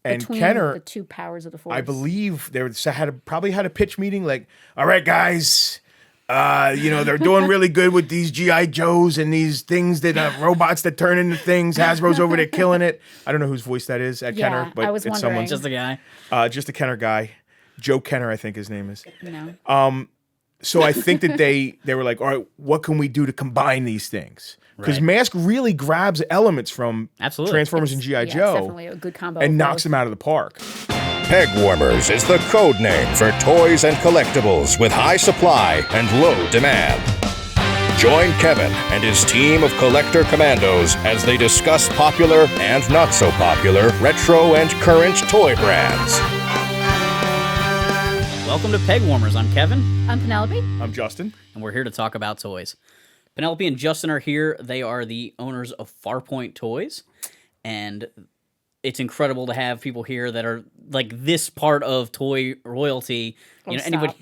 And Between Kenner, the two powers of the Force. I believe probably had a pitch meeting like, all right, guys, they're doing really good with these G.I. Joes and these things that robots that turn into things. Hasbro's over there killing it. I don't know whose voice that is at Kenner, but I was it's wondering. someone. Just a guy. Just a Kenner guy. Joe Kenner, I think his name is. No. So I think that they were like, all right, what can we do to combine these things? Because Right. M.A.S.K really grabs elements from Absolutely. Transformers and G.I. Yeah, it's Joe definitely a good combo. and of knocks both. them out of the park. Pegwarmers is the code name for toys and collectibles with high supply and low demand. Join Kevin and his team of collector commandos as they discuss popular and not so popular retro and current toy brands. Welcome to Pegwarmers. I'm Kevin, I'm Penelope. I'm Justin. and we're here to talk about toys. Penelope and Justin are here. They are the owners of Farpoint Toys, and it's incredible to have people here that are like this part of toy royalty. You know,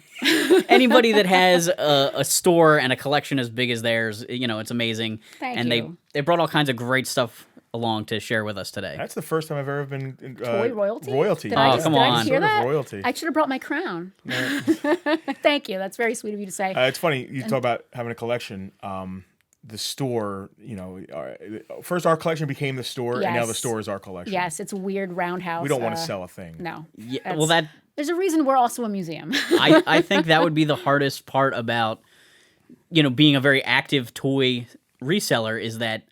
anybody that has a store and a collection as big as theirs, you know, it's amazing. Thank and you. they brought all kinds of great stuff along to share with us today. That's the first time I've ever been in, Toy royalty? Royalty. Did I Oh, just, come did I on. just hear Sort of that? royalty. I should have brought my crown. Thank you. That's very sweet of you to say. It's funny you talk about having a collection. The store, first our collection became the store, and now the Yes. store is our collection. Yes, it's a weird roundhouse. We don't want to sell a thing. No. Yeah, That's- well, that There's a reason we're also a museum. I think that would be the hardest part about, being a very active toy reseller is that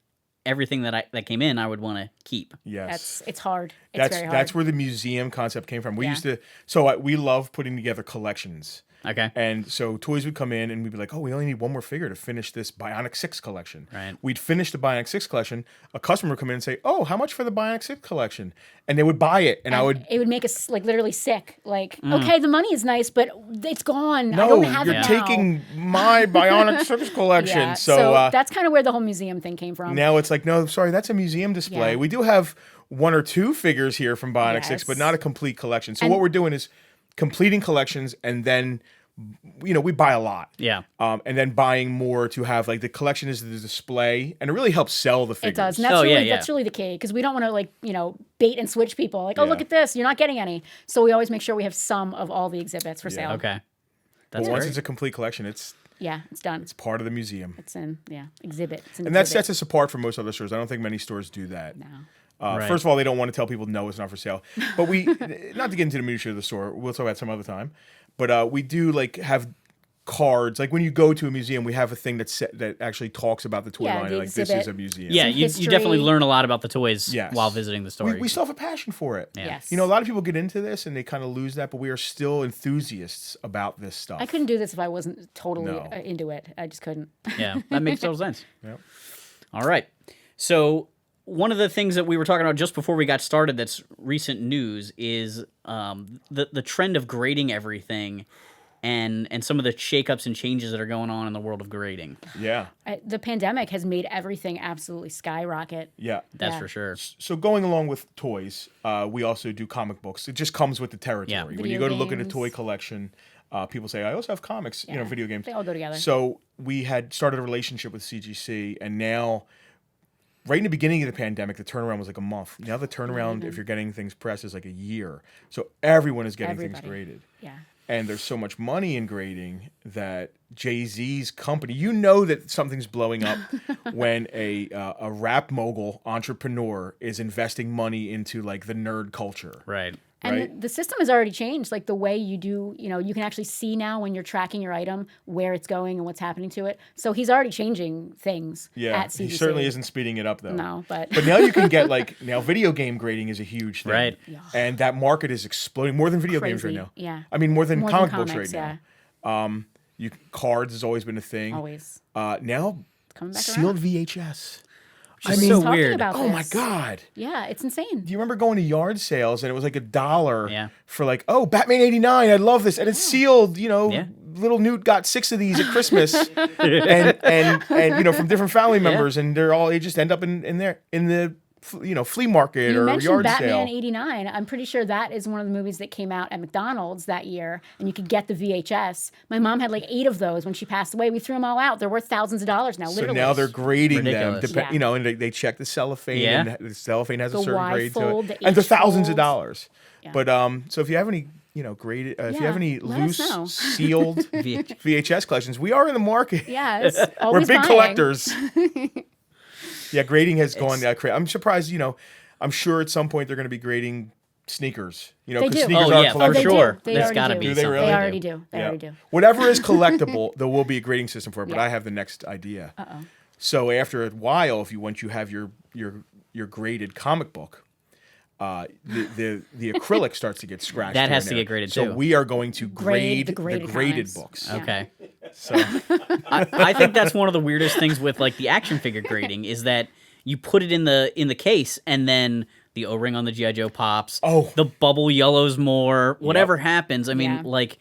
everything that came in I would want to keep. Yes. It's hard. It's very hard. That's where the museum concept came from. We Yeah. used to, we love putting together collections. Okay. And so toys would come in and we'd be like, oh, we only need one more figure to finish this Bionic 6 collection. Right. We'd finish the Bionic 6 collection. A customer would come in and say, oh, how much for the Bionic 6 collection? And they would buy it. And I would, It would make us like literally sick. Like, okay, the money is nice, but it's gone. I no, don't have you're it now. taking my Bionic 6 collection. Yeah. So, that's kind of where the whole museum thing came from. now it's like, no, sorry, that's a museum display. Yeah. We do have one or two figures here from Bionic 6, Yes. but not a complete collection. So And- what we're doing is completing collections and then, we buy a lot. Yeah. And then buying more to have like the collection is the display, and it really helps sell the figures. It does. And that's Oh, really yeah. that's really the key because we don't want to bait and switch people. Like, oh, Yeah. look at this, you're not getting any. So we always make sure we have some of all the exhibits for sale. Okay. But That's once great. it's a complete collection, it's Yeah, it's done. part of the museum, It's in exhibit. It's an and that exhibit. sets us apart from most other stores. I don't think many stores do that. No. Right. First of all, they don't want to tell people no, it's not for sale. But we, not to get into the minutiae of the store, we'll talk about it some other time. But we do have cards. Like when you go to a museum, we have a thing that actually talks about the toy Yeah, line. the Like this exhibit. is a museum. Yeah, Some you definitely history. learn a lot about the toys Yes. while visiting the store. We still have a passion for it. Yeah. Yes. A lot of people get into this and they kind of lose that, but we are still enthusiasts about this stuff. I couldn't do this if I wasn't totally No. into it. I just couldn't. Yeah, that makes total sense. Yep. All right. So one of the things that we were talking about just before we got started that's recent news is the trend of grading everything and some of the shakeups and changes that are going on in the world of grading. Yeah. The pandemic has made everything absolutely skyrocket. Yeah. That's Yeah. for sure. So going along with toys, we also do comic books. It just comes with the territory. Yeah. When Video you go to look at a games. toy collection, people say, I also have comics, Yeah. video games. They all go together. So we had started a relationship with CGC, and now, right in the beginning of the pandemic, the turnaround was like a month. Now the turnaround, if you're getting things pressed, is like a year. So everyone is getting things Everybody. graded. Yeah. And there's so much money in grading that Jay-Z's company, that something's blowing up when a rap mogul entrepreneur is investing money into like the nerd culture. Right. And Right? the system has already changed. Like the way you do, you can actually see now when you're tracking your item where it's going and what's happening to it. So he's already changing things Yeah, at CGC. he certainly isn't speeding it up though. No, but now you can get now video game grading is a huge thing. Right. Yeah. And that market is exploding more than video games right Crazy, now. yeah. I mean, more than More than comic books comics, right now. Cards has always been a thing. always Now coming back sealed around. VHS. I Just mean, so talking weird. about Oh my this. God. Yeah, it's insane. Do you remember going to yard sales and it was like $1 Yeah. for Batman '89? I love this, and it's sealed. Yeah. Little Newt got 6 of these at Christmas, and from different family members, and they just end up in the flea market You or mentioned yard Batman sale. '89. I'm pretty sure that is one of the movies that came out at McDonald's that year, and you could get the VHS. My mom had like 8 of those when she passed away. We threw them all out. They're worth thousands of dollars now, So literally. now they're grading Ridiculous. them, Yeah. and they check the cellophane, Yeah. and the cellophane has a The certain Y grade fold, to it, the and they're H thousands of fold. dollars. Yeah. But so if you have any, graded, if you Yeah, have any let us know. loose sealed VHS collections, we are in the market. Yeah, it's We're always big buying. collectors. Yeah, grading has gone crazy. I'm surprised. I'm sure at some point they're going to be grading sneakers. They because do. sneakers Oh, are yeah, for Oh, they collectible. sure. do. They There's already gotta do. be Do they something. really? They already do. They Yeah. already do. Whatever is collectible, there will be a grading system for it. But Yeah. I have the next idea. So after a while, once you have your graded comic book, the acrylic starts to get scratched. That here has and to there. get graded, So too. we are going to grade the the graded graded comics. books. Yeah. Okay. So I think that's one of the weirdest things with like the action figure grading is that you put it in the case and then the O-ring on the G.I. Joe pops. Oh. The bubble yellows more. Whatever happens. I mean, Yeah. like,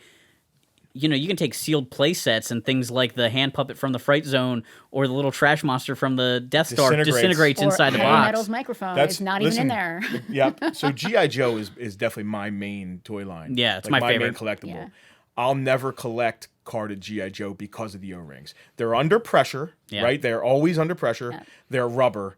you can take sealed play sets and things like the hand puppet from the Fright Zone or the little trash monster from the Death Star disintegrates Or inside the Heavy box. Metal's microphone That's is not listen, even in there. Yep. So G.I. Joe is definitely my main toy line. Yeah, it's like my favorite. main collectible. Yeah. I'll never collect carded G.I. Joe because of the O-rings. They're under pressure, Yeah. right? They're always under pressure. Yeah. They're rubber.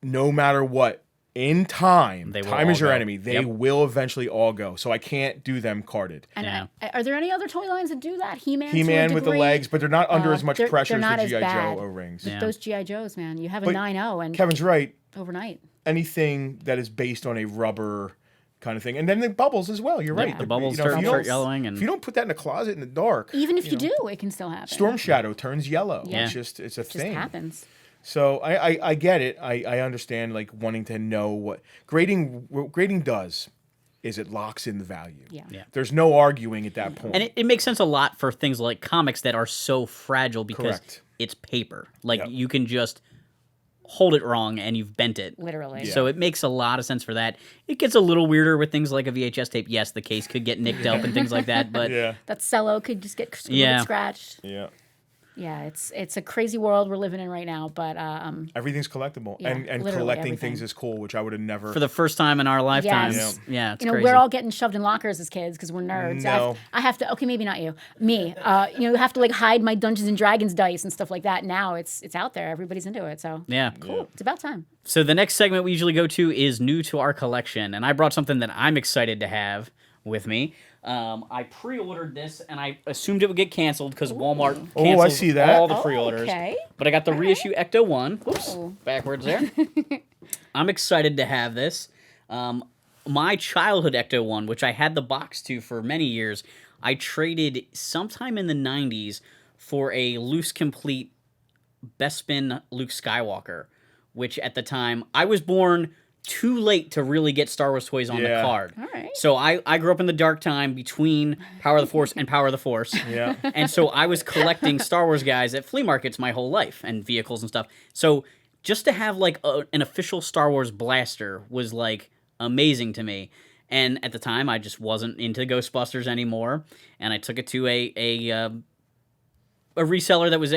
No matter what, in time, They will time is all your go. enemy. They Yep. will eventually all go. So I can't do them carded. And Yeah. are there any other toy lines that do that? He-Man, to a He-Man with the degree? legs, but they're not under as much they're pressure not as as the G.I. bad. Joe O-rings. Yeah. Those G.I. Joes, man. You have a But 9.0 and Kevin's right. overnight. Anything that is based on a rubber kind of thing, and then the bubbles as well. You're right. The bubbles if you start don't- yellowing and if you don't put that in a closet in the dark, Even if you do, it can still happen. Storm Shadow turns yellow. Yeah. It's a It just thing. happens. So I get it. I understand like wanting to know what grading does is it locks in the value. Yeah. Yeah. There's no arguing at that point. And it makes sense a lot for things like comics that are so fragile because Correct. it's paper. Like Yep. you can just hold it wrong and you've bent it. Literally. So it makes a lot of sense for that. It gets a little weirder with things like a VHS tape. Yes, the case could get nicked up and things like that, but yeah. That cello could just get Yeah. scratched. Yeah. Yeah, it's a crazy world we're living in right now, but Everything's collectible. Yeah, and literally collecting everything. things is cool, which I would have never for the first time in our lifetimes, Yes. yeah, it's you know, crazy. we're all getting shoved in lockers as kids because we're nerds. No. I have to. Okay, maybe not you. Me. You have to like hide my Dungeons and Dragons dice and stuff like that. Now it's out there. Everybody's into it. So yeah. cool. It's about time. So the next segment we usually go to is new to our collection, and I brought something that I'm excited to have with me. I pre-ordered this, and I assumed it would get canceled because Walmart Oh, I cancels see that. all the pre-orders. Okay. But I got the reissue Ecto 1. Whoops, Oh. backwards there. I'm excited to have this. My childhood Ecto 1, which I had the box to for many years, I traded sometime in the 90s for a loose complete Bespin Luke Skywalker, which at the time, I was born too late to really get Star Wars toys on the Yeah. card. All right. So I grew up in the dark time between Power of the Force and Power of the Force. Yeah. And so I was collecting Star Wars guys at flea markets my whole life and vehicles and stuff. So just to have like an official Star Wars blaster was like amazing to me. And at the time, I just wasn't into Ghostbusters anymore. And I took it to a reseller that was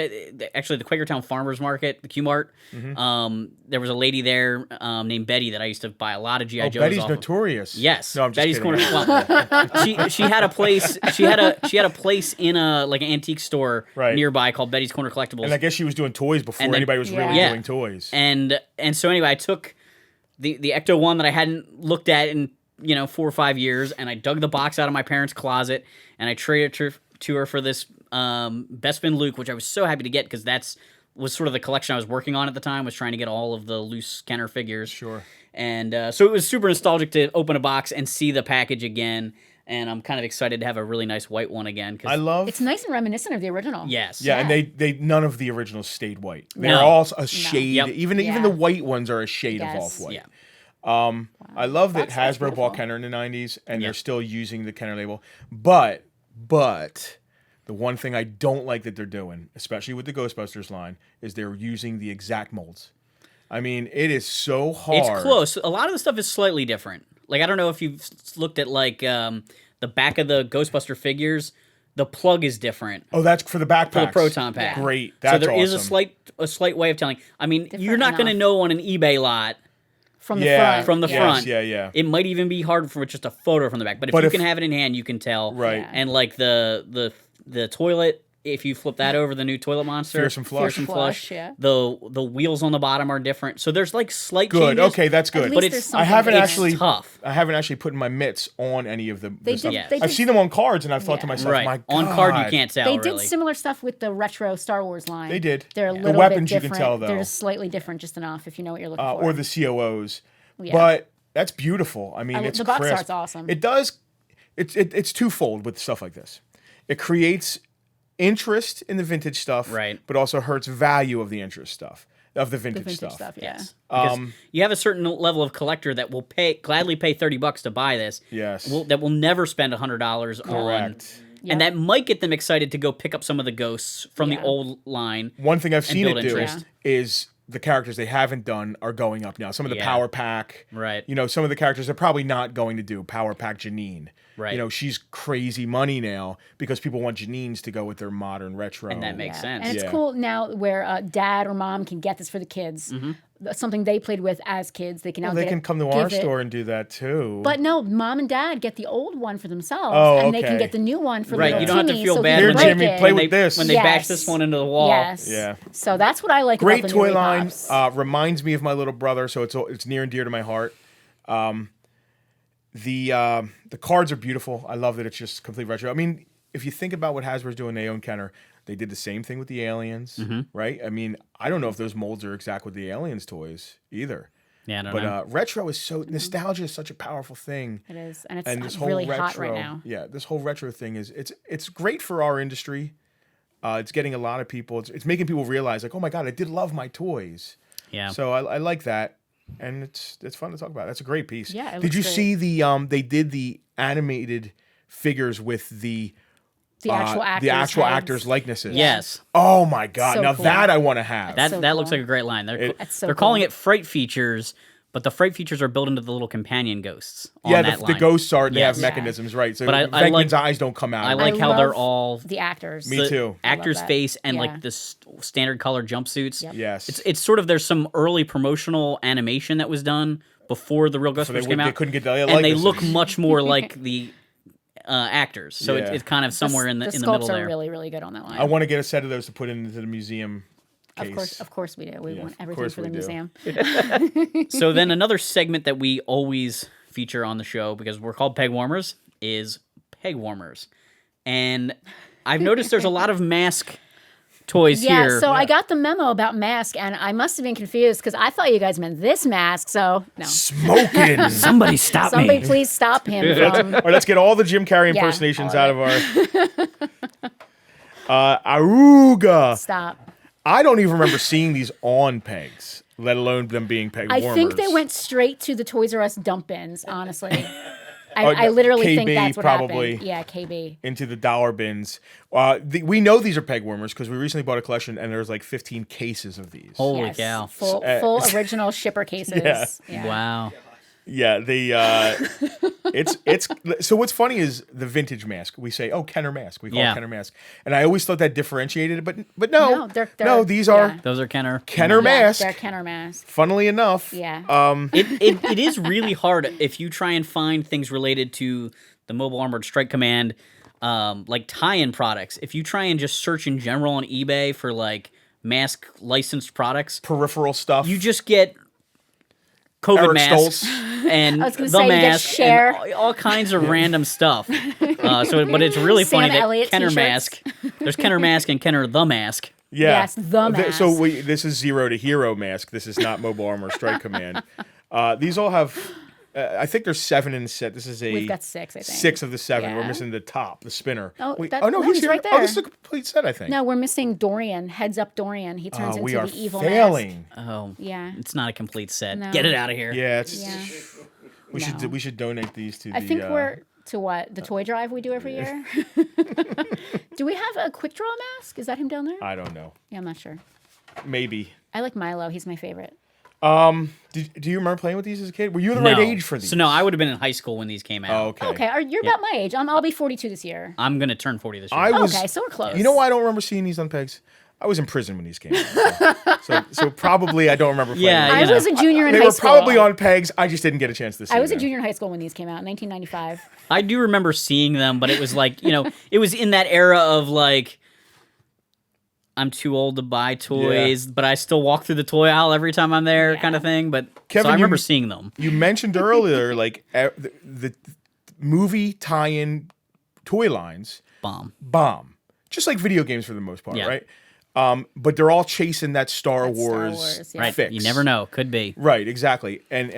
actually the Quakertown Farmers Market, the Q-Mart. There was a lady there named Betty that I used to buy a lot of G.I. Oh, Joes Betty's off of. notorious. Yes, No, I'm just Betty's kidding. Corner. Well, she had a place. She had a place in a like an antique store Right. nearby called Betty's Corner Collectibles. And I guess she was doing toys before And then- anybody was really Yeah. doing toys. And so anyway, I took the Ecto 1 that I hadn't looked at in 4 or 5 years, and I dug the box out of my parents' closet, and I traded it to her for this Bespin Luke, which I was so happy to get because was sort of the collection I was working on at the time. Was trying to get all of the loose Kenner figures. Sure. And so it was super nostalgic to open a box and see the package again. And I'm kind of excited to have a really nice white one again. I love. It's nice and reminiscent of the original. Yes. Yeah, and they none of the originals stayed white. They're No. all a shade. Yep. Even Yeah. the white ones are a shade Yes. of off-white. Yeah. I love that That's Hasbro beautiful. bought Kenner in the 90s, and Yeah. they're still using the Kenner label. But the one thing I don't like that they're doing, especially with the Ghostbusters line, is they're using the exact molds. I mean, it is so hard. It's close. A lot of the stuff is slightly different. Like, I don't know if you've looked at, like, the back of the Ghostbuster figures. the plug is different. Oh, that's for the backpack. For the proton pack. Great. That's so there is awesome. a slight way of telling. I mean, Different you're not going to enough. know on an eBay lot From the front. from the Yes, front. yeah. It might even be hard for just a photo from the back. But if you can have it in hand, you can tell. Right. Yeah. And like the toilet, if you flip that over, the new toilet monster, Fearsome Flush. Fearsome Flush, Yeah. the wheels on the bottom are different. So there's like slight Good. changes. Okay, that's good. At But least it's there's I something haven't different. actually tough. I haven't actually put my mitts on any of the They stuff. did- they I've did- seen them on cards, and I've thought to Yeah. myself, Right. my On God. card, you can't tell. They really. did similar stuff with the retro Star Wars line. They did. They're a The little weapons bit you can different. tell, though. They're just slightly different, just enough if you know what you're looking for. Or the COOs. Yeah. But that's beautiful. I mean, it's the box crisp. art's awesome. It does. It's twofold with stuff like this. It creates interest in the vintage stuff, Right. But also hurts value of the interest stuff of the the vintage, vintage stuff. stuff, yeah. Yes. Because you have a certain level of collector that will gladly pay $30 to buy this. Yes. That will never spend $100 on. Correct. And that might get them excited to go pick up some of the ghosts from the Yeah. old line. One thing I've seen build it do interest. is the characters they haven't done are going up now. Some of the Yeah. Power Pack, Right. You know, some of the characters they're probably not going to do. Power Pack Janine, Right. You know, she's crazy money now because people want Janines to go with their modern retro. And that makes sense. And it's Yeah. cool now where dad or mom can get this for the kids. That's something they played with as kids. They can now Well, they get can it, come to give our it. store and do that too. But no, mom and dad get the old one for themselves, Oh, and they can okay. get the new one for Right, little you don't have to Timmy, feel so bad he Here, can when break Jimmy, it. play when with they, this. when they bash this one into the wall. Yes. Yeah. So that's what I like Great about the toy new line. Pops. Reminds me of my little brother, so it's near and dear to my heart. The cards are beautiful. I love that it's just complete retro. I mean, if you think about what Hasbro's doing, they own Kenner. They did the same thing with the Aliens, right? I mean, I don't know if those molds are exact with the Aliens toys either. Yeah, I don't But know. retro is so nostalgia is such a powerful thing. It is, and it's And this whole really retro, hot right now. yeah, this whole retro thing is it's great for our industry. It's getting a lot of people. It's making people realize like, oh my God, I did love my toys. Yeah. So I like that, and it's fun to talk about. That's a great piece. Yeah, it Did looks you great. see the they did the animated figures with The actual actors. the actual heads. actors likenesses? Yes. Oh my God! So Now cool. that I want to have. That so that looks cool. like a great line. That's so They're calling cool. it freight features, but the freight features are built into the little companion ghosts on yeah, that the line. ghosts are. They have Yes. mechanisms, right? So But I Venkman's like- eyes don't come out. I like how they're love all the actors. Me the too. actor's that. face and Yeah. like the standard color jumpsuits. Yep. Yes. It's sort of there's some early promotional animation that was done before the real So Ghostbusters they came out. they couldn't get the and they likenesses. look much more like the actors. So Yeah. it's kind of somewhere in the sculpts middle are there. really, really good on that line. I want to get a set of those to put into the museum case. Of course we do. We Yeah, want of everything course for the we do. museum. So then another segment that we always feature on the show because we're called Pegwarmers is Pegwarmers. And I've noticed there's a lot of M.A.S.K toys Yeah, here. so I got the memo about M.A.S.K, and I must have been confused because I thought you guys meant this M.A.S.K, so no. Smoking. Somebody stop Somebody me. please stop him from... All right, let's get all the Jim Carrey Yeah, impersonations all out of our. Aruga. Stop. I don't even remember seeing these on pegs, let alone them being peg I warmers. think they went straight to the Toys R Us dump bins, honestly. Oh, I literally think KB that's what probably. happened. Yeah, KB. into the dollar bins. We know these are peg warmers because we recently bought a collection and there's like 15 cases of these. Holy Yes, cow. Full original shipper cases. Yeah. Wow. Yeah, it's so what's funny is the vintage M.A.S.K. We say, oh, Kenner M.A.S.K. We call Yeah. it Kenner M.A.S.K. And I always thought that differentiated it, but no, No, they're- no, these are yeah. Those are Kenner. Kenner Yeah, M.A.S.K. they're Kenner M.A.S.K. Funnily enough, Yeah. It is really hard if you try and find things related to the Mobile Armored Strike Command, like tie-in products. If you try and just search in general on eBay for like M.A.S.K licensed products, peripheral stuff. you just get COVID Eric masks Stoltz. and I was gonna the say, you get mask Cher. and all kinds of random stuff. But it's really Sam funny that Elliott Kenner t-shirts. M.A.S.K. There's Kenner M.A.S.K. and Kenner the Mask. Yeah. Yes, the So mask. this is Zero to Hero M.A.S.K. This is not Mobile Armor Strike Command. These all have, I think there's 7 in the set. This is We've got 6, I think. 6 of the 7. We're Yeah. missing the top, the spinner. Oh, Wait, that- no, no, he's he's here. right Oh, there. this is a complete set, I think. No, we're missing Dorian. Heads up Dorian. He turns we into are the evil failing. Oh, Yeah. it's not a complete set. No. Get it out of here. Yeah, it's. Yeah. We should donate these to I the. think we're to what? The toy drive we do every year? Do we have a quick draw mask? Is that him down there? I don't know. Yeah, I'm not sure. Maybe. I like Milo. He's my favorite. Do you remember playing with these as a kid? Were you the right age for these? So no, I would have been in high school when these came out. Oh, okay. Okay, you're about my age. I'll be 42 this year. I'm gonna turn 40 this year. Okay, so we're close. You know why I don't remember seeing these on pegs? I was in prison when these came out. So probably I don't remember playing Yeah, with I these. was a junior in They high were school. probably on pegs. I just didn't get a chance to see I was a them. junior in high school when these came out in 1995. I do remember seeing them, but it was like, it was in that era of like, I'm too old to buy toys, but I still walk through the toy aisle every time I'm there, kind of thing. But Kevin, so I remember seeing them. You mentioned earlier, like the movie tie-in toy lines bomb, just like video games for the most part, right? But they're all chasing that Star Wars yeah. Right. fix. You never know. Could be. Right, exactly. And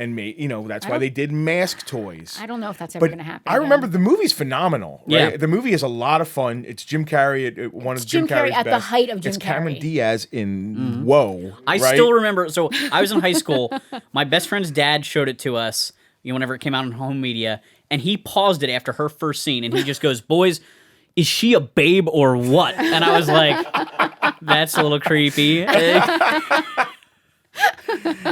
that's why they did M.A.S.K toys. I don't know if that's ever But going to happen. I remember the movie's phenomenal. Right? Yeah. The movie is a lot of fun. It's Jim Carrey one of Jim Carrey Carrey's at the best. height of Jim It's Cameron Carrey. Diaz in Whoa. I right? still remember. So I was in high school. My best friend's dad showed it to us, whenever it came out on home media, and he paused it after her first scene, and he just goes, "Boys, is she a babe or what?" And I was like, that's a little creepy.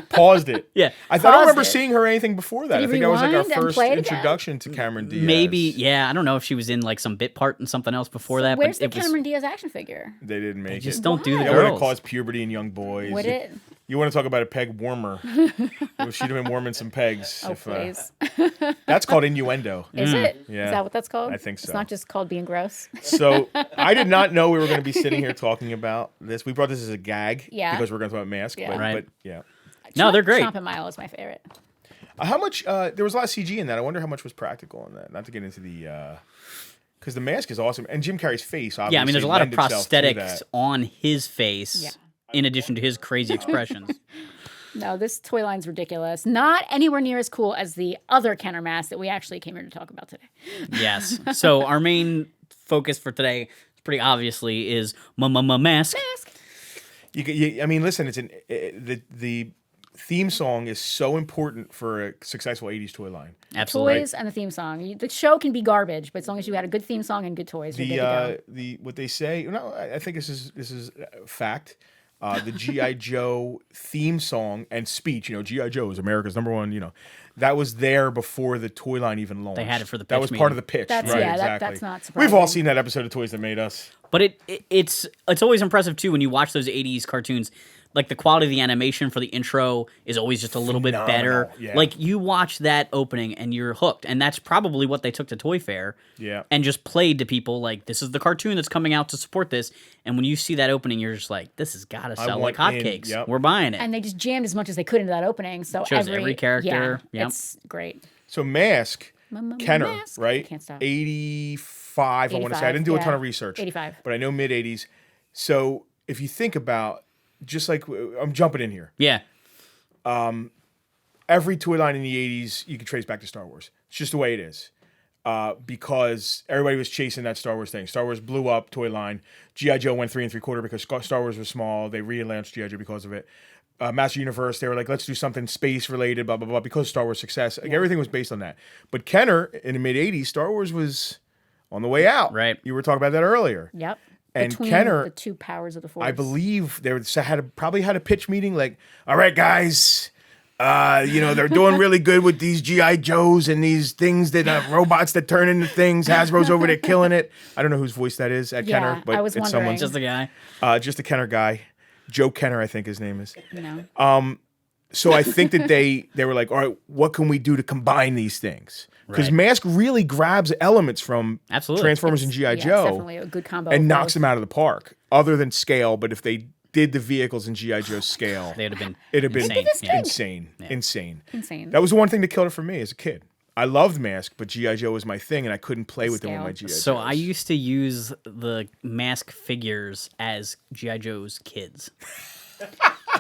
Paused it. Yeah. I don't remember it. seeing her anything before that. Did I you think that was like our rewind and first play it again? introduction to Cameron Diaz. Maybe, yeah. I don't know if she was in like some bit part and something else before that. Where's but the Cameron Diaz action figure? They didn't make just it. don't do the That would have girls. caused puberty in young boys. Would it? You want to talk about a peg warmer? She'd have been warming some pegs. Oh, if, please. That's called innuendo. Is it? Yeah. Is that what that's called? I think so. It's not just called being gross. So I did not know we were going to be sitting here talking about this. We brought this as a gag because we're going to talk about M.A.S.K. Yeah. But, Right. but yeah. No, they're great. Chomp and Mile is my favorite. How much? There was a lot of CG in that. I wonder how much was practical in that. Not to get into the. Because the mask is awesome, and Jim Carrey's face. Obviously Yeah, I mean, there's a lot of lend itself to prosthetics that. on his face, in addition to his crazy expressions. No, this toy line's ridiculous. Not anywhere near as cool as the other Kenner mask that we actually came here to talk about today. Yes. So our main focus for today, pretty obviously, is M.A.S.K. Mask. I mean, listen. It's the theme song is so important for a successful '80s toy line. Absolutely. Toys and the theme song. The show can be garbage, but as long as you had a good theme song and good toys, you're good to go. What they say. No, I think this is fact. The G.I. Joe theme song and speech. G.I. Joe is America's #1. That was there before the toy line even launched. They had it for the That pitch was part meeting. of the pitch. That's- right, yeah, exactly. that's not We've all surprising. seen that episode of Toys That Made Us. But it's always impressive too when you watch those 80s cartoons. Like the quality of the animation for the intro is always just a little bit better. Phenomenal, yeah. Like you watch that opening and you're hooked, and that's probably what they took to Toy Fair. Yeah. And just played to people like, this is the cartoon that's coming out to support this. And when you see that opening, you're just like, this has got to sell like want in, hotcakes. yep. We're buying it. And they just jammed as much as they could into that opening. So Shows every character, Yeah, yep. it's great. So M.A.S.K. Kenner, M.A.S.K. right? Can't stop. 85, I want to say. I didn't do a ton of research. 85. But I know mid-80s. So if you think about, just like, I'm jumping in here. yeah. Every toy line in the 80s, you can trace back to Star Wars. It's just the way it is. Because everybody was chasing that Star Wars thing. Star Wars blew up, toy line. G.I. Joe went 3 3/4 because Star Wars was small. They relaunched G.I. Joe because of it. Master Universe, they were like, let's do something space related, blah, blah, blah, because Star Wars success. Like, everything was based on that. But Kenner, in the mid-80s, Star Wars was on the way out. Right. You were talking about that earlier. Yep. And Between Kenner, the two powers of the Force. I believe they probably had a pitch meeting like, all right, guys, they're doing really good with these G.I. Joes and these things that robots that turn into things. Hasbro's over there killing it. I don't know whose voice that is at Yeah, Kenner, but I was it's wondering. someone's. Just the guy. Just a Kenner guy. Joe Kenner, I think his name is. No. So I think that they were like, all right, what can we do to combine these things? Because Right. M.A.S.K. really grabs elements from Absolutely. Transformers and G.I. Yeah, it's Joe definitely a good combo. and of knocks both. them out of the park, other than scale. But if they did the vehicles in G.I. Joe's scale, They would have been it'd have been insane. Yeah. insane. Insane. That was the one thing that killed it for me as a kid. I loved M.A.S.K., but G.I. Joe was my thing, and I couldn't play with them with my G.I. Joes. So I used to use the M.A.S.K. figures as G.I. Joe's kids.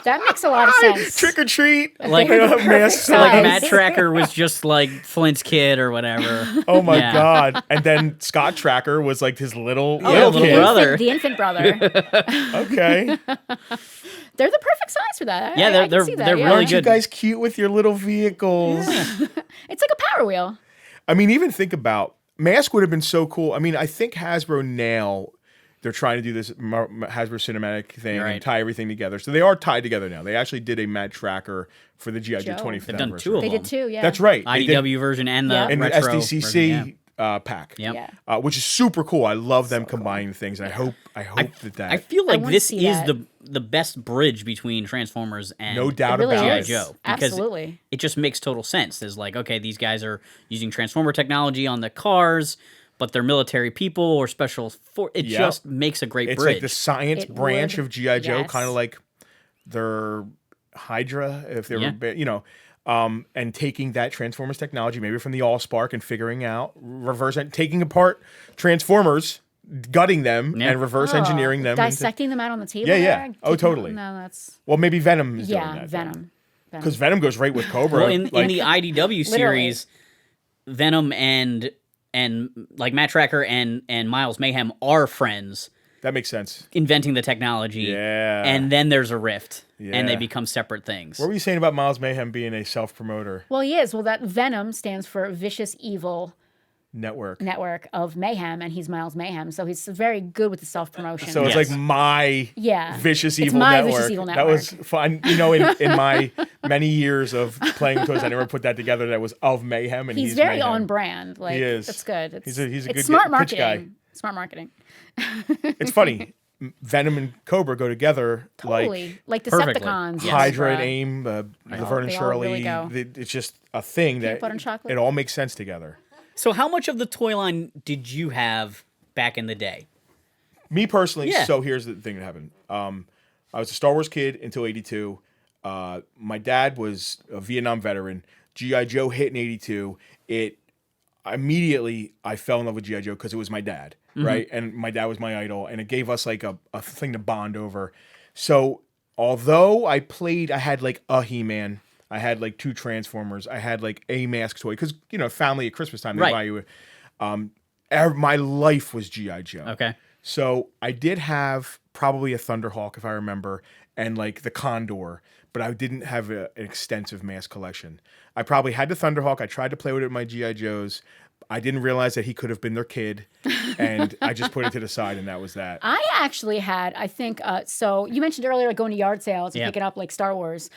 That makes a lot of sense. Trick or treat, Like, They're the perfect M.A.S.K. So like size. Matt Tracker was just like Flint's kid or whatever. Oh my Yeah. god! And then Scott Tracker was like his little little kid. brother. The infant brother. Okay, They're the perfect size for that. Yeah, I can they're see that, really yeah. aren't you good. guys cute with your little vehicles? It's like a Power Wheel. I mean, even think about M.A.S.K. would have been so cool. I mean, I think Hasbro now they're trying to do this Hasbro cinematic thing Right. and tie everything together. So they are tied together now. They actually did a Mad Tracker for the G.I. Joe Joe. 25th They've done anniversary. two of They them. did too. Yeah. That's right. They did IDW version and the Yeah. in the retro SDCC version, pack. yeah. Yeah. Which is super cool. I love them combining things, and I hope that I feel like wanna this see is that. the best bridge between Transformers and no doubt It really about is. it. Joe, because Absolutely. it just makes total sense. There's like, okay, these guys are using Transformer technology on the cars, but they're military people or special for. It Yep. just makes a great It's bridge. like the science It branch would. of GI Joe, Yes. kind of like their Hydra, if they Yeah. were, and taking that Transformers technology, maybe from the AllSpark, and figuring out taking apart Transformers, gutting them, Yeah. and reverse engineering them. Dissecting them out on the table. Yeah, yeah. there? Oh, totally. No, that's Well, maybe Venom is doing yeah, that. Venom. Because Venom goes right with Cobra. well, in like, the IDW Literally. series, Venom and like Matt Tracker and Miles Mayhem are friends, that makes sense. inventing the technology. Yeah. And then there's a rift, and they Yeah. become separate things. What were you saying about Miles Mayhem being a self-promoter Well, he is. Well, that Venom stands for Vicious Evil network? Network of Mayhem, and he's Miles Mayhem, so he's very good with the self promotion. So it's Yes. like my Yeah. vicious It's evil my network. Vicious Evil That was Network. fun. In my many years of playing with toys, I never put that together. That was of Mayhem, and he's very Mayhem. on brand. Like He is. It's good. It's, He's a it's good smart pitch marketing. guy. Smart marketing. It's funny. Venom and Cobra go together Totally. Like Perfectly. Decepticons. Yes. Hydra and Cobra. AIM, Laverne and They all really Shirley. go. It's just a thing that butter and chocolate. it all makes sense together. So how much of the toy line did you have back in the day? Me personally, Yeah. so here's the thing that happened. I was a Star Wars kid until '82. My dad was a Vietnam veteran. G.I. Joe hit in '82. Immediately I fell in love with G.I. Joe because it was my dad, right? And my dad was my idol, and it gave us like a thing to bond over. So although I had like a He-Man, I had like 2 Transformers, I had like a M.A.S.K toy because family at Christmas time they Right. buy you. My life was G.I. Joe. Okay. So I did have probably a Thunderhawk, if I remember, and like the Condor, but I didn't have an extensive M.A.S.K collection. I probably had the Thunderhawk. I tried to play with it with my G.I. Joes. I didn't realize that he could have been their kid, and I just put it to the side, and that was that. I actually had, I think, so you mentioned earlier like going to yard sales and Yeah. picking up like Star Wars.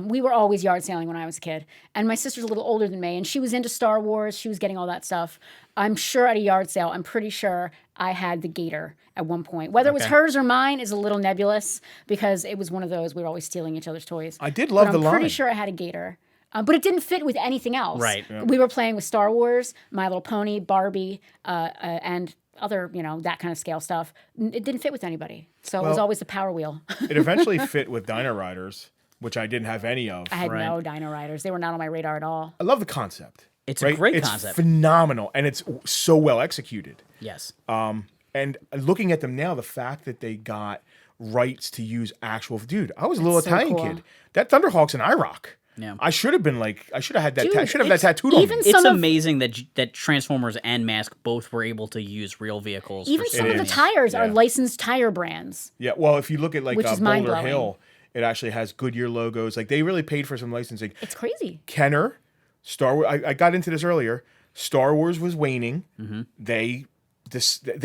We were always yard selling when I was a kid. And my sister's a little older than me, and she was into Star Wars. She was getting all that stuff. I'm sure at a yard sale, I'm pretty sure I had the Gator at one point. Whether it was Okay. hers or mine is a little nebulous because it was one of those, we were always stealing each other's toys. I did love But the I'm line. pretty sure I had a Gator. But it didn't fit with anything else. Right. We were playing with Star Wars, My Little Pony, Barbie, and other, that kind of scale stuff. It didn't fit with anybody. So it was Well- always the Power Wheel. It eventually fit with Dino Riders, which I didn't have any of. I had Right. no Dino Riders. They were not on my radar at all. I love the concept. It's a great it's concept. phenomenal, and it's so well executed. Yes. And looking at them now, the fact that they got rights to use actual I was a little That's so Italian cool. kid. That Thunderhawk's an IROC. Yeah. I should have been like, I should have had that. Dude, I should have that it's tattooed on even me. some It's of- amazing that Transformers and M.A.S.K both were able to use real vehicles. Even for some of the is. tires are Yeah. licensed tire brands. Yeah, well, if you look at like Which is Boulder mind-blowing. Hill, it actually has Goodyear logos. Like they really paid for some licensing. It's crazy. Kenner, Star Wars. I got into this earlier. Star Wars was waning. Mm-hmm. They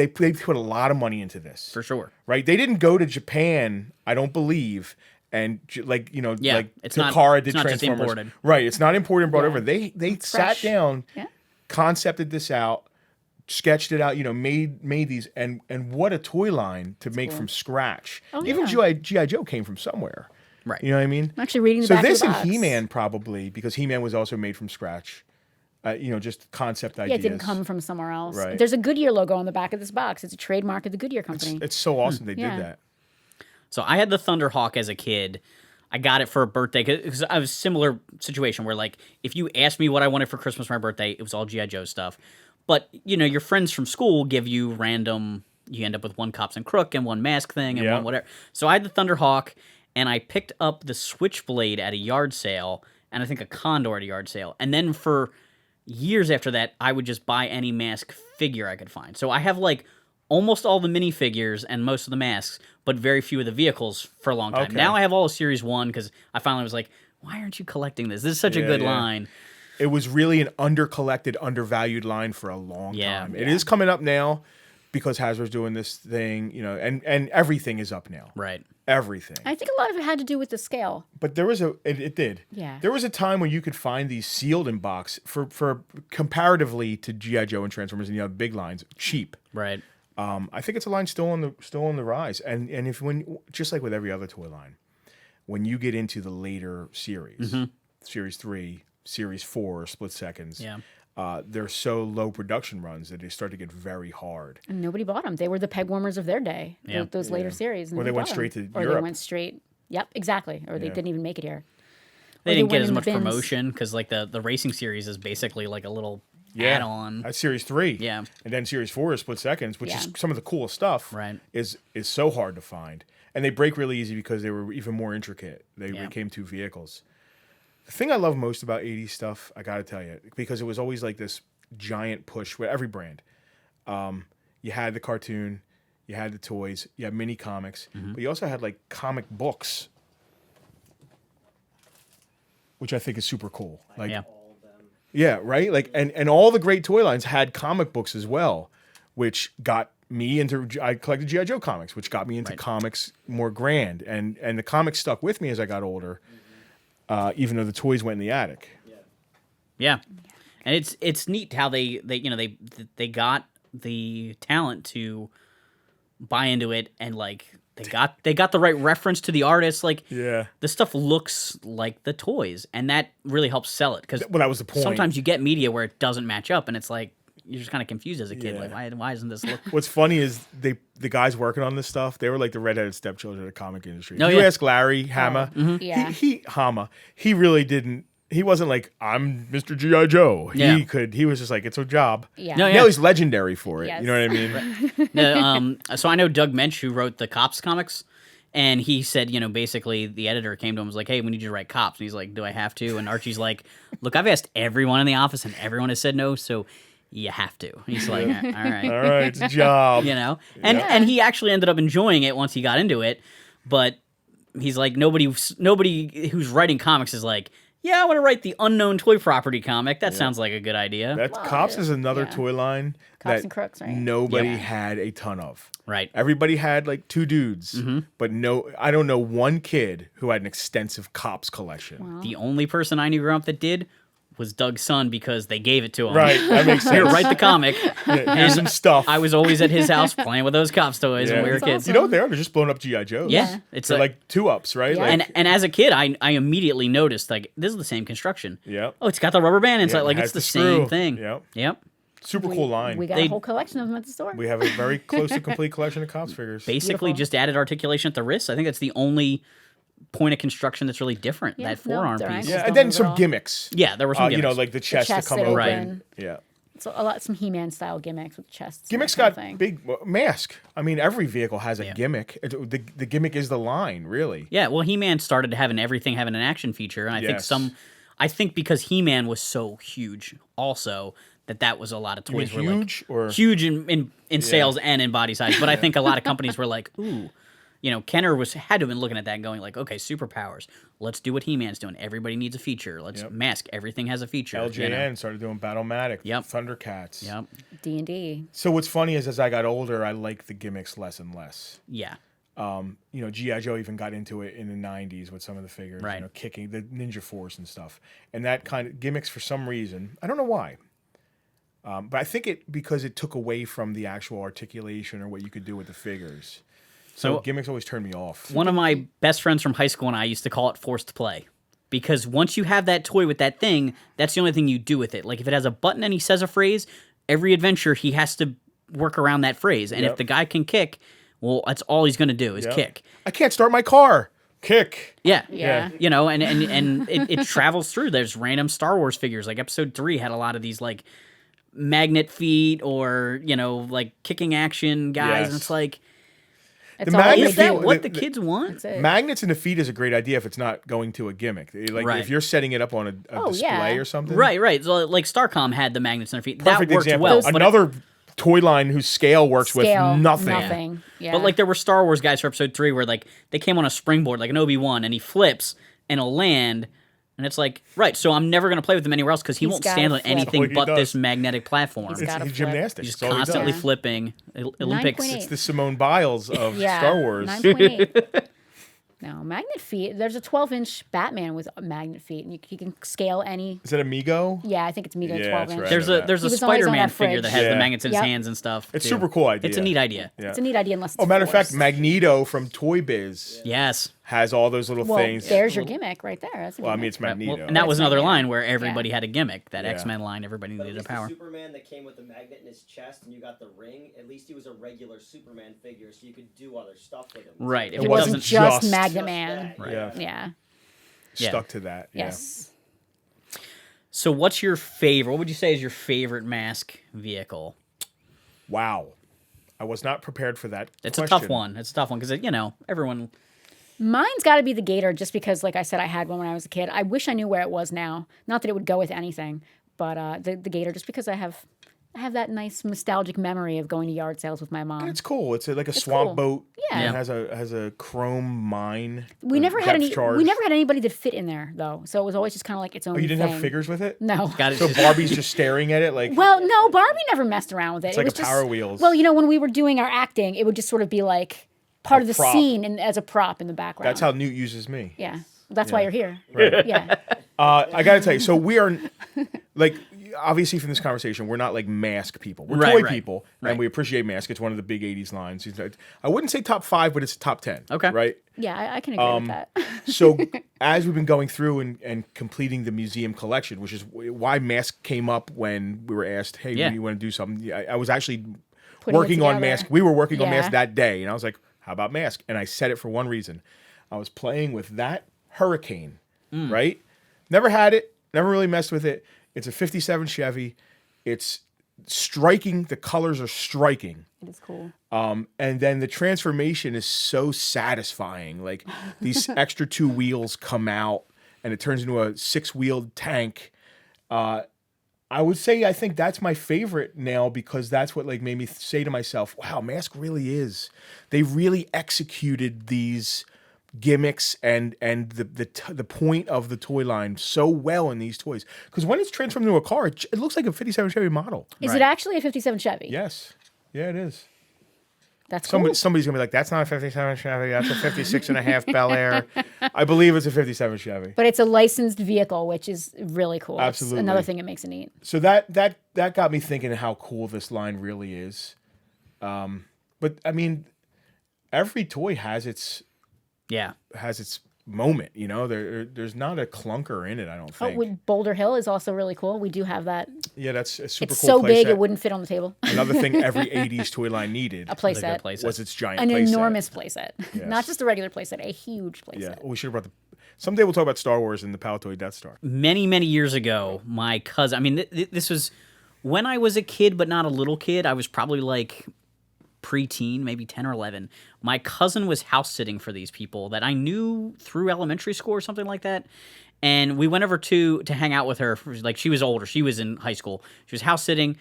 put a lot of money into this. For sure. Right? They didn't go to Japan, I don't believe, and Yeah, like it's not- Takara it's did not just Transformers. imported. Right? It's not imported and brought Yeah. over. They sat Fresh. down, Yeah. concepted this out, sketched it out. Made these, and what a toy line to make from scratch. Oh, Even yeah. G.I. Joe came from somewhere. Right. You know what I mean? I'm actually reading the So back this of the and box. He-Man probably, because He-Man was also made from scratch. Just concept Yeah, ideas. it didn't come from somewhere else. Right. There's a Goodyear logo on the back of this box. It's a trademark of the Goodyear company. It's so awesome they Yeah. did that. So I had the Thunderhawk as a kid. I got it for a birthday because I was a similar situation where, like, if you asked me what I wanted for Christmas for my birthday, it was all G.I. Joe stuff. But, your friends from school give you random, you end up with one Cops and Crook and one M.A.S.K thing and Yeah. one whatever. So I had the Thunderhawk, and I picked up the Switchblade at a yard sale, and I think a Condor at a yard sale. And then for years after that, I would just buy any M.A.S.K figure I could find. So I have, like, almost all the minifigures and most of the masks, but very few of the vehicles for a long time. Okay. Now I have all of Series 1 because I finally was like, why aren't you collecting this? This is such a Yeah, good yeah. line. It was really an undercollected, undervalued line for a long Yeah. time. It is coming up now. because Hasbro's doing this thing, you know, and everything is up now. Right. Everything. I think a lot of it had to do with the scale. But there was it did. Yeah. There was a time when you could find these sealed in box for comparatively to G.I. Joe and Transformers and the other big lines, cheap. Right. I think it's a line still on the rise. And if just like with every other toy line, when you get into the later series, Series 3, Series 4, Split Seconds, they're so low production runs that they start to get very hard. And nobody bought them. They were the Pegwarmers of their day. Yeah. Those later series. Or they went straight to Or Europe. they went straight. Yep, exactly. Or they didn't even make it here. They Or didn't get went as in the much bins. promotion because like the racing series is basically like a little add-on. That's Series 3. Yeah. And then Series 4 is Split Seconds, which is some of the coolest stuff. Right. Is so hard to find. And they break really easy because they were even more intricate. They became 2 vehicles. The thing I love most about 80s stuff, I got to tell you, because it was always like this giant push with every brand. You had the cartoon, you had the toys, you had mini comics, but you also had like comic books, which I think is super cool. Like, yeah, right? Like, and all the great toy lines had comic books as well, which got me into, I collected G.I. Joe comics, which got me into comics more grand. And the comics stuck with me as I got older, even though the toys went in the attic. Yeah. And it's neat how they got the talent to buy into it, and like they got the right reference to the artist. Like the stuff looks like the toys, and that really helps sell it, because Well, that was the point. sometimes you get media where it doesn't match up, and it's like you're just kind of confused as a kid. Like why doesn't this look? What's funny is the guys working on this stuff, they were like the redheaded stepchildren of the comic industry. Oh, You yeah. ask Larry Hama, he really didn't. He wasn't like, I'm Mr. G.I. Joe. Yeah. He was just like, it's a job. Yeah. No, Now he's legendary for it. Yes. You know what I mean? No, so I know Doug Mensch, who wrote the Cops comics, and he said, basically the editor came to him and was like, hey, we need you to write Cops. And he's like, do I have to? And Archie's like, look, I've asked everyone in the office and everyone has said no, so you have to. He's like, all right. All right, it's a job. And he actually ended up enjoying it once he got into it, but he's like, nobody who's writing comics is like, yeah, I want to write the unknown toy property comic. That sounds like a good idea. Cops is another toy line Cops that and Crooks, right? nobody had a ton of. Right. Everybody had like 2 dudes, but I don't know one kid who had an extensive Cops collection. The only person I knew growing up that did was Doug's son, because they gave it to him. Right, that makes sense. Here, write the comic. Here's some stuff. I was always at his house playing with those Cops toys when we were kids. You know what they are? They're just blowing up G.I. Joes. Yeah. It's They're like 2-ups, right? Yeah. Like, and as a kid, I immediately noticed, like, this is the same construction. Yep. Oh, it's got the rubber band inside. Yeah, like, it it's has the the same screw. thing. Yep. Super cool line. We got They- a whole collection of them at the store. We have a very close to complete collection of Cops figures. Basically, just added articulation at the wrist. I think that's the only point of construction that's really different. Yeah, that forearm they're piece. ankles Yeah, and don't then move at some all. gimmicks. Yeah, there were some You know, gimmicks. like the chest to chests come that over. open. Yeah. So some He-Man style gimmicks with chests. Gimmicks and that got kind of thing. big. M.A.S.K. I mean, every vehicle has a gimmick. The gimmick is the line, really. Yeah, well, He-Man started having everything having an action feature, and I think because He-Man was so huge, also that was a lot of toys were huge like or huge in sales and in body size. But I think a lot of companies were like, ooh. Kenner had to have been looking at that and going like, okay, superpowers. Let's do what He-Man's doing. Everybody needs a feature. Let's mask. Everything has a feature. LJN started doing Battle-Matic, Yep. Thundercats. Yep. D&D. So what's funny is as I got older, I liked the gimmicks less and less. Yeah. G.I. Joe even got into it in the 90s with some of the figures, Right. kicking the Ninja Force and stuff. And that kind of gimmicks, for some reason, I don't know why. But I think because it took away from the actual articulation or what you could do with the figures. So gimmicks always turned me off. One of my best friends from high school and I used to call it forced play. Because once you have that toy with that thing, that's the only thing you do with it. Like if it has a button and he says a phrase, every adventure he has to work around that phrase. And if the guy can kick, well, that's all he's going to do is kick. I can't start my car. Kick. Yeah. Yeah. And it travels through. There's random Star Wars figures. Like Episode 3 had a lot of these like magnet feet or, like kicking action guys. Yes. And it's like, It's The all magnet is they that do. what the kids want? That's it. Magnets in the feet is a great idea if it's not going to a gimmick. Like Right. if you're setting it up on a display or something. Right. So like Starcom had the magnets in their feet. Perfect that worked example. well. But Another toy line whose scale works Scale, with nothing. Nothing. Yeah. But like there were Star Wars guys for Episode 3 where like they came on a springboard like an Obi-Wan and he flips and he'll land And it's like, right, so I'm never going to play with him anywhere else because he He's won't gotta stand on flip. anything That's all but he this does. magnetic platform. He's It's gotta flip. gymnastics. He's That's all he does. constantly Yeah. flipping. Olympics. 9.8. It's the Simone Biles of Yeah, Star Wars. 9.8. No, magnet feet. There's a 12-inch Batman with magnet feet, and you can scale any. Is that Amigo? Yeah, I think it's Amigo Yeah, 12 that's inch. right. There's I know a there's He a was always on Spider-Man our figure fridge. that has the Yeah. magnets in his Yep. hands and stuff. It's too. super cool idea. It's a neat idea. Yeah. It's a neat idea unless it's Oh, matter of fact, forced. Magneto from Toy Biz Yes. has all those little Well, things. there's your gimmick right there. That's a Well, I gimmick. mean, it's Magneto. Well, and that was It's another Magneto. line where everybody had a gimmick. That Yeah. X-Men line, everybody But at needed a least power. the Superman that came with the magnet in his chest and you got the ring, at least he was a regular Superman figure, so you could do other stuff with him. Right. If It it wasn't doesn't just just- Magnet Just Man. that, Right. Yeah. Yeah. Yeah. Stuck to that. Yeah. Yes. So what's your favorite? What would you say is your favorite mask vehicle? Wow. I was not prepared for that. It's a question. tough one. It's a tough one because everyone. Mine's got to be the Gator, just because, like I said, I had one when I was a kid. I wish I knew where it was now. Not that it would go with anything, but the Gator, just because I have that nice nostalgic memory of going to yard sales with my mom. It's cool. It's like a swamp cool. boat. Yeah. And it has a chrome mine. We a never had depth charge. we never had anybody that fit in there though, so it was always just kind of like its own. Oh, you didn't thing. have figures with it? No. Got it. So Barbie's just staring at it like. Well, no, Barbie never messed around with it. It's It like was a just, Power Wheels. Well, when we were doing our acting, it would just sort of be like part of the prop. scene and as a prop in the background. That's how Newt uses me. Yeah, that's why you're here. Right. Yeah. I got to tell you, so we are, like, obviously from this conversation, we're not like M.A.S.K people. We're Right, toy right, people, right. and we appreciate M.A.S.K. It's one of the big 80s lines. I wouldn't say top 5, but it's top 10. Okay. Right? Yeah, I can agree with that. So as we've been going through and completing the museum collection, which is why M.A.S.K came up when we were asked, hey, Yeah. you want to do something? I was actually Putting it working on together. M.A.S.K. We were working on Yeah. M.A.S.K that day, and I was like, how about M.A.S.K? And I said it for one reason. I was playing with that Hurricane, right? Never had it, never really messed with it. It's a 57 Chevy. It's striking. The colors are striking. It is cool. And then the transformation is so satisfying. Like these extra 2 wheels come out and it turns into a 6-wheeled tank. I would say I think that's my favorite now because that's what like made me say to myself, wow, M.A.S.K really is. They really executed these gimmicks and the point of the toy line so well in these toys. Because when it's transformed into a car, it looks like a 57 Chevy model. Is Right. it actually a 57 Chevy? Yes. Yeah, it is. That's cool. Somebody's gonna be like, that's not a 57 Chevy, that's a 56 and a half Bel Air. I believe it's a 57 Chevy. But it's a licensed vehicle, which is really cool. It's Absolutely. another thing that makes it neat. So that got me thinking how cool this line really is. But I mean, every toy has its Yeah. moment, there's not a clunker in it, I don't Oh, think. with Boulder Hill is also really cool. We do have that. Yeah, that's a super It's cool so big playset. it wouldn't fit on the table. Another thing every 80s toy line needed A It's a good playset. playset. was its giant An playset. enormous playset. Yes. Not just a regular playset, a huge playset. Yeah, we should have brought someday we'll talk about Star Wars and the Palatoy Death Star. Many, many years ago, my cousin, I mean, this was when I was a kid, but not a little kid. I was probably like preteen, maybe 10 or 11. My cousin was house sitting for these people that I knew through elementary school or something like that. And we went over to hang out with her. Like, she was older. She was in high school. She was house sitting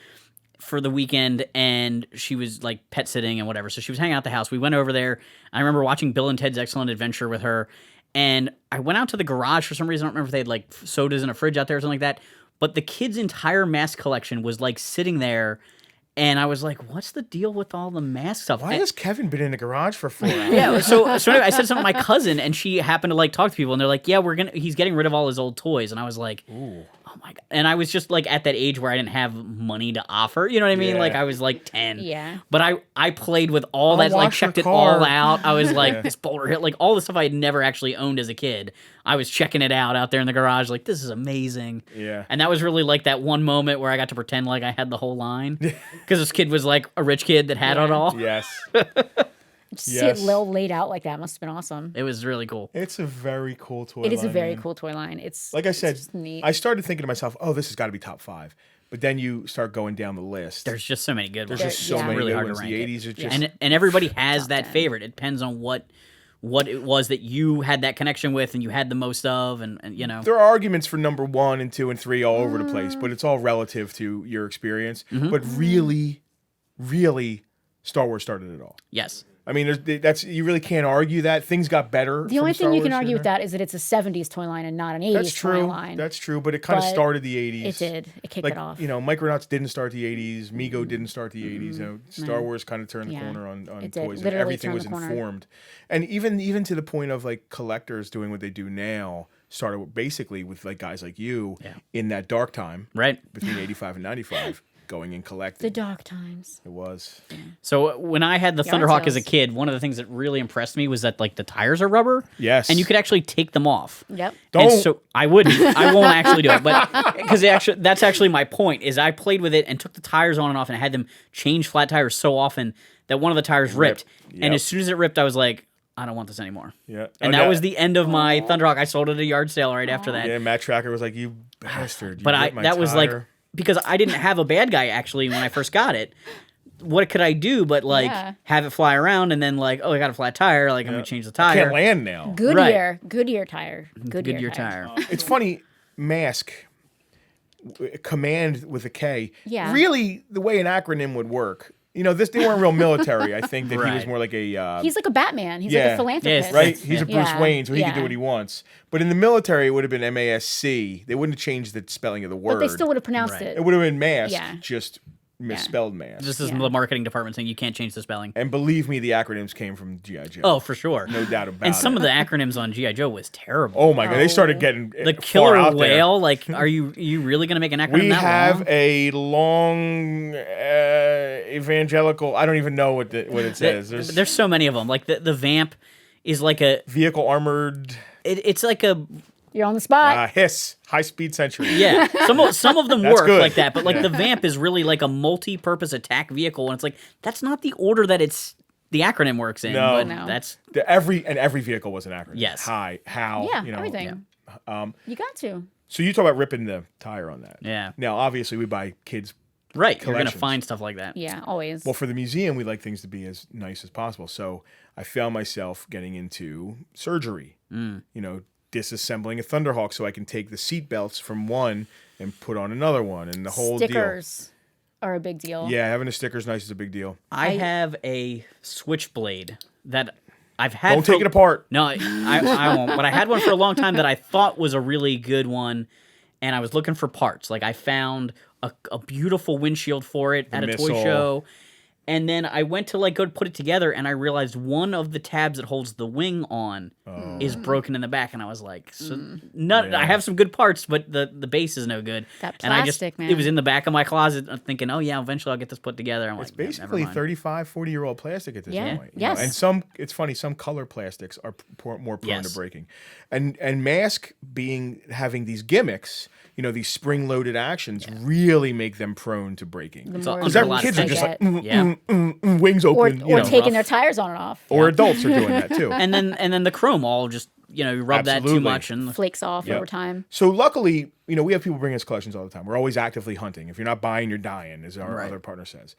for the weekend, and she was like pet sitting and whatever. So she was hanging out at the house. We went over there. I remember watching Bill and Ted's Excellent Adventure with her. And I went out to the garage for some reason. I don't remember if they had like sodas in a fridge out there or something like that. But the kid's entire mask collection was like sitting there. And I was like, what's the deal with all the mask stuff? Why And- has Kevin been in the garage for 4 hours? yeah, so anyway, I said something to my cousin, and she happened to like talk to people, and they're like, "Yeah, he's getting rid of all his old toys," and I was like, "Oh my god!" And I was just like at that age where I didn't have money to offer, you know what I mean? Yeah. Like I was like 10, Yeah. But I played with all that, like wash your checked it car. all out. I was like this Boulder Hill, like all the stuff I had never actually owned as a kid. I was checking it out there in the garage, like this is amazing. Yeah. And that was really like that one moment where I got to pretend like I had the whole line because this kid was like a rich kid that had it all. Yes. Just Yes. see it laid out like that must have been awesome. It was really cool. It's a very cool toy It is a line, very man. cool toy line. It's Like I said, it's just neat. I started thinking to myself, oh, this has got to be top 5. But then you start going down the list. There's just so many good ones. There's just so yeah. many really good hard ones. to The rank 80s are it. just... And everybody has Top that 10. favorite. It depends on what it was that you had that connection with and you had the most of, and you know. There are arguments for number 1 and 2 and 3 all over the place, but it's all relative to your experience. Mm-hmm. But really, really, Star Wars started it all. Yes. I mean, that's you really can't argue that. Things got better. The only thing you can argue with that is that it's a 70s toy line and not an 80s That's toy true. line. That's true, but it kind of But started the 80s. It did. It kicked it off. Micronauts didn't start the 80s. Mego didn't start the 80s. Star Wars kind of turned the corner on it did. toys, and Literally everything turned was the corner. informed. And even to the point of like collectors doing what they do now started basically with like guys like you in that dark time, Right. between 85 and 95. Going and collecting. The dark times. It was. So when I had the Yard Thunderhawk as a sales. kid, one of the things that really impressed me was that like the tires are rubber. Yes. And you could actually take them off. Yep. And Don't. so I wouldn't. I won't actually do it, but because that's actually my point. Is I played with it and took the tires on and off, and I had them change flat tires so often that one of the tires ripped. Yep. And as soon as it ripped, I was like, I don't want this anymore. Yeah. And that was the end of my Thunderhawk. I sold it at a yard sale right after that. Yeah, Matt Tracker was like, "You bastard!" You But ripped my that was like tire." because I didn't have a bad guy actually when I first got it. What could I do but like have it fly around and then like, oh, I got a flat tire, like I'm gonna change the I tire. can't land now. Goodyear tire. Goodyear tire. It's funny, M.A.S.K, command with a K. Yeah. Really, the way an acronym would work. They weren't real military. I think that he was Right. more like a. He's like a Batman. He's like yeah. a philanthropist. Yes, Right? He's a Bruce Yeah. Wayne, so he can do Yeah. what he wants. But in the military, it would have been M.A.S.C. They wouldn't have changed the spelling of the word. But they still would have pronounced Right. it. It would have been M.A.S.K, Yeah. just misspelled M.A.S.K. This is the marketing department saying you can't change the spelling. And believe me, the acronyms came from G.I. Joe. Oh, for sure. No doubt about it. And some of the acronyms on G.I. Joe was terrible. Oh my God, they started getting The far killer out there. whale, like, are you really going to make an acronym We that have long? a long evangelical. I don't even know what it says. There's so many of them. Like, the vamp is like a... vehicle armored It's like a... You're on the spot. hiss high speed sentry. Yeah, some of them That's work good. like that, but like the vamp is really like a multi-purpose attack vehicle, and it's like that's not the order that the acronym works in. No. But No. that's Every vehicle was an acronym. Yes. Hi, how. Yeah, everything. You got to. So you talk about ripping the tire on that. Yeah. Now, obviously, we buy kids. right. You're gonna Collections. find stuff like that. Yeah, always. Well, for the museum, we like things to be as nice as possible. So I found myself getting into surgery. Disassembling a Thunderhawk so I can take the seat belts from one and put on another one, and the whole Stickers are a big deal. deal. Yeah, having a sticker's nice is a big deal. I have a switchblade that I've had. Don't take it apart. No, I won't. But I had one for a long time that I thought was a really good one, and I was looking for parts. Like I found a beautiful windshield for it at a toy missile. show, and then I went to like go put it together, and I realized one of the tabs that holds the wing on is broken in the back, and I was like, I have some good parts, but the base is no good. That and I plastic, man. It was in the back of my closet, thinking, oh yeah, eventually I'll get this put together. I'm It's like, yeah, basically never mind. 35, 40-year-old plastic at this Yeah. point. Yes. And it's funny, some color plastics are more prone Yes. to breaking. And M.A.S.K having these gimmicks, these spring-loaded actions really make them prone to breaking. The So more under Because a lot of kids are get. just like, Yeah. wings or open, taking rough. their tires on and off. or adults are doing that too. and then the chrome all just you rub that too Absolutely. much and Flakes off Yep. over time. So luckily, we have people bring us collections all the time. We're always actively hunting. If you're not buying, you're dying, as our Right. other partner says.